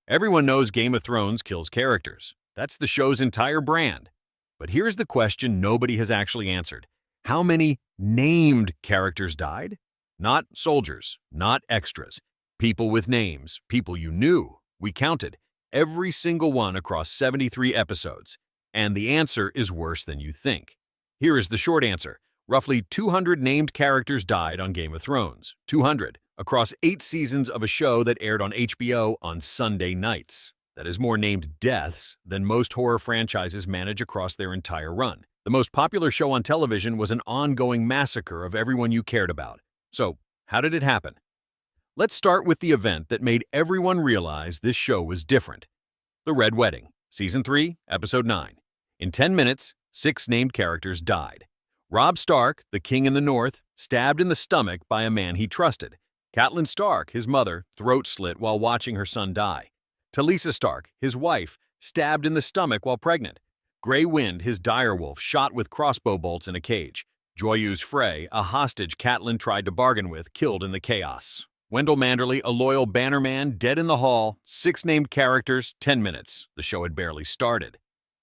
Everyone knows Game of Thrones kills characters. That's the show's entire brand. But here's the question nobody has actually answered. How many named characters died? Not soldiers, not extras. People with names, people you knew. We counted every single one across 73 episodes. And the answer is worse than you think. Here is the short answer. Roughly 200 named characters died on Game of Thrones. 200 across 8 seasons of a show that aired on HBO on Sunday nights. That is more named deaths than most horror franchises manage across their entire run. The most popular show on television was an ongoing massacre of everyone you cared about. So, how did it happen? Let's start with the event that made everyone realize this show was different. The Red Wedding, Season 3, Episode 9. In 10 minutes, 6 named characters died. Robb Stark, the king in the north, stabbed in the stomach by a man he trusted. Catelyn Stark, his mother, throat slit while watching her son die. Talisa Stark, his wife, stabbed in the stomach while pregnant. Grey Wind, his direwolf, shot with crossbow bolts in a cage. Joyeuse Frey, a hostage Catelyn tried to bargain with, killed in the chaos. Wendell Manderly, a loyal bannerman, dead in the hall. 6 named characters, 10 minutes. The show had barely started.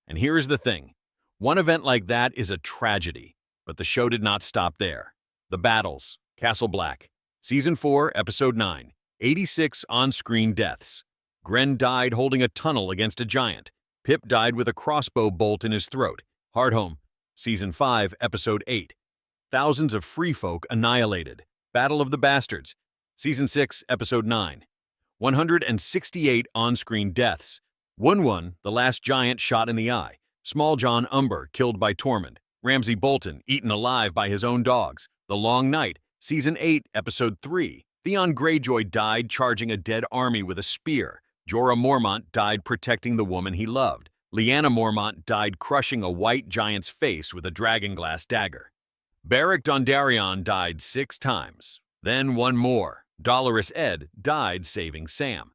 And here is the thing. One event like that is a tragedy, but the show did not stop there. The Battles, Castle Black. Season 4, Episode 9. 86 on-screen deaths. Grenn died holding a tunnel against a giant. Pip died with a crossbow bolt in his throat. Hardhome. Season 5, Episode 8. Thousands of free folk annihilated. Battle of the Bastards. Season 6, Episode 9. 168 on-screen deaths. Wun-Wun, the last giant shot in the eye. Small John Umber, killed by Tormund. Ramsay Bolton, eaten alive by his own dogs. The Long Night. Season 8, Episode 3. Theon Greyjoy died charging a dead army with a spear. Jorah Mormont died protecting the woman he loved. Lyanna Mormont died crushing a white giant's face with a dragonglass dagger. Beric Dondarrion died 6 times. Then one more. Dolorous Edd died saving Sam.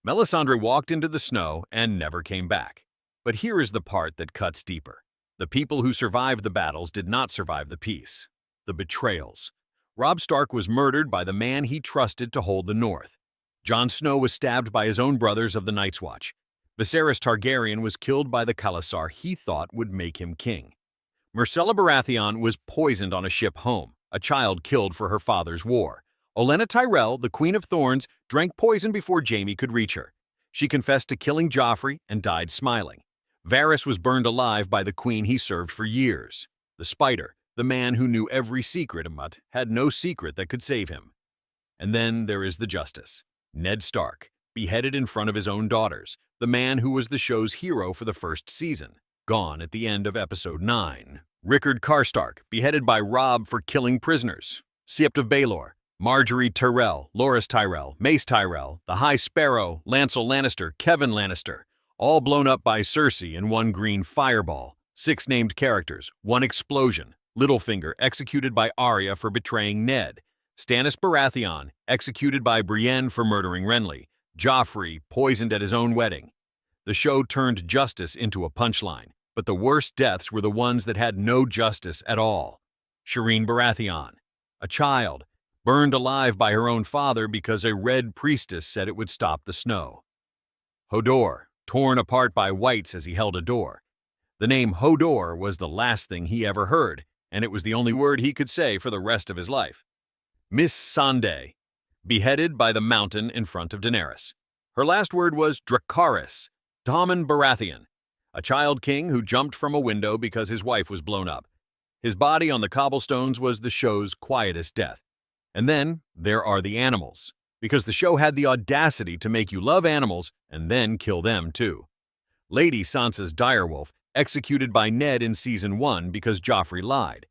Melisandre walked into the snow and never came back. But here is the part that cuts deeper. The people who survived the battles did not survive the peace. The Betrayals. Robb Stark was murdered by the man he trusted to hold the North. Jon Snow was stabbed by his own brothers of the Night's Watch. Viserys Targaryen was killed by the Khalasar he thought would make him king. Myrcella Baratheon was poisoned on a ship home, a child killed for her father's war. Olenna Tyrell, the Queen of Thorns, drank poison before Jaime could reach her. She confessed to killing Joffrey and died smiling. Varys was burned alive by the queen he served for years. The Spider, the man who knew every secret but had no secret that could save him. And then there is the Justice. Ned Stark, beheaded in front of his own daughters, the man who was the show's hero for the first season, gone at the end of Episode 9. Rickard Karstark, beheaded by Robb for killing prisoners. Sept of Baelor, Marjorie Tyrell, Loras Tyrell, Mace Tyrell, the High Sparrow, Lancel Lannister, Kevin Lannister, all blown up by Cersei in one green fireball. 6 named characters, 1 explosion. Littlefinger, executed by Arya for betraying Ned. Stannis Baratheon, executed by Brienne for murdering Renly. Joffrey, poisoned at his own wedding. The show turned justice into a punchline, but the worst deaths were the ones that had no justice at all. Shireen Baratheon, a child, burned alive by her own father because a red priestess said it would stop the snow. Hodor, torn apart by whites as he held a door. The name Hodor was the last thing he ever heard, and it was the only word he could say for the rest of his life. Miss Sande, beheaded by the mountain in front of Daenerys. Her last word was Dracarys, Tommen Baratheon, a child king who jumped from a window because his wife was blown up. His body on the cobblestones was the show's quietest death. And then there are the animals, because the show had the audacity to make you love animals and then kill them too. Lady Sansa's direwolf, executed by Ned in Season 1 because Joffrey lied.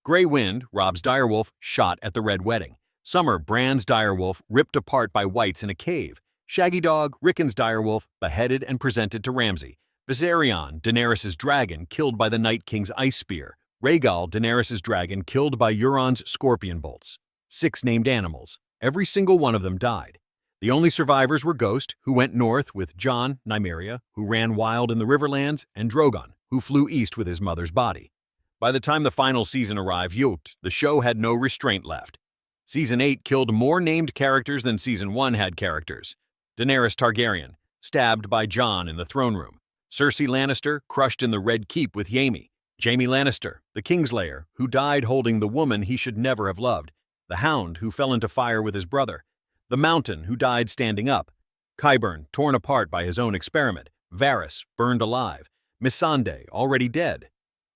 Grey Wind, Robb's direwolf, shot at the Red Wedding. Summer, Bran's direwolf, ripped apart by whites in a cave. Shaggy Dog, Rickon's direwolf, beheaded and presented to Ramsay. Viserion, Daenerys' dragon, killed by the Night King's ice spear. Rhaegal, Daenerys' dragon, killed by Euron's scorpion bolts. 6 named animals. Every single one of them died. The only survivors were Ghost, who went north with Jon, Nymeria, who ran wild in the Riverlands, and Drogon, who flew east with his mother's body. By the time the final season arrived, the show had no restraint left. Season 8 killed more named characters than Season 1 had characters. Daenerys Targaryen, stabbed by Jon in the throne room. Cersei Lannister crushed in the Red Keep with Jaime. Jaime Lannister, the Kingslayer, who died holding the woman he should never have loved. The Hound, who fell into fire with his brother. The Mountain, who died standing up. Qyburn, torn apart by his own experiment. Varys, burned alive. Missandei, already dead.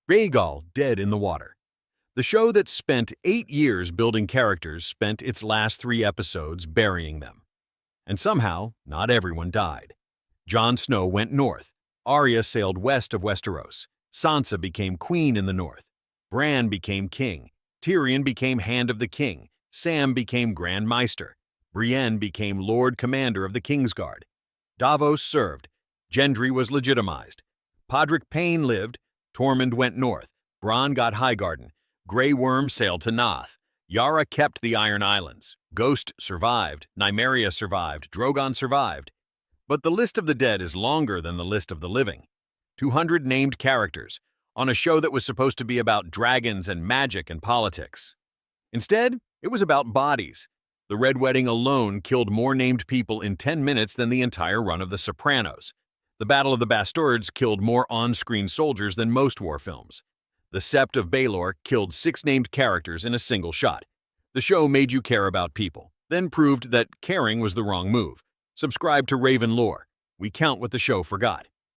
Rhaegal, dead in the water. The show that spent 8 years building characters spent its last 3 episodes burying them. And somehow, not everyone died. Jon Snow went north. Arya sailed west of Westeros. Sansa became queen in the north. Bran became king. Tyrion became Hand of the King. Sam became Grand Maester. Brienne became Lord Commander of the Kingsguard. Davos served. Gendry was legitimized. Podrick Payne lived. Tormund went north. Bronn got Highgarden. Grey Worm sailed to Noth. Yara kept the Iron Islands. Ghost survived. Nymeria survived. Drogon survived. But the list of the dead is longer than the list of the living. 200 named characters on a show that was supposed to be about dragons and magic and politics. Instead, it was about bodies. The Red Wedding alone killed more named people in 10 minutes than the entire run of The Sopranos. The Battle of the Bastards killed more on-screen soldiers than most war films. The Sept of Baelor killed 6 named characters in a single shot. The show made you care about people, then proved that caring was the wrong move. Subscribe to Raven Lore. We count what the show forgot.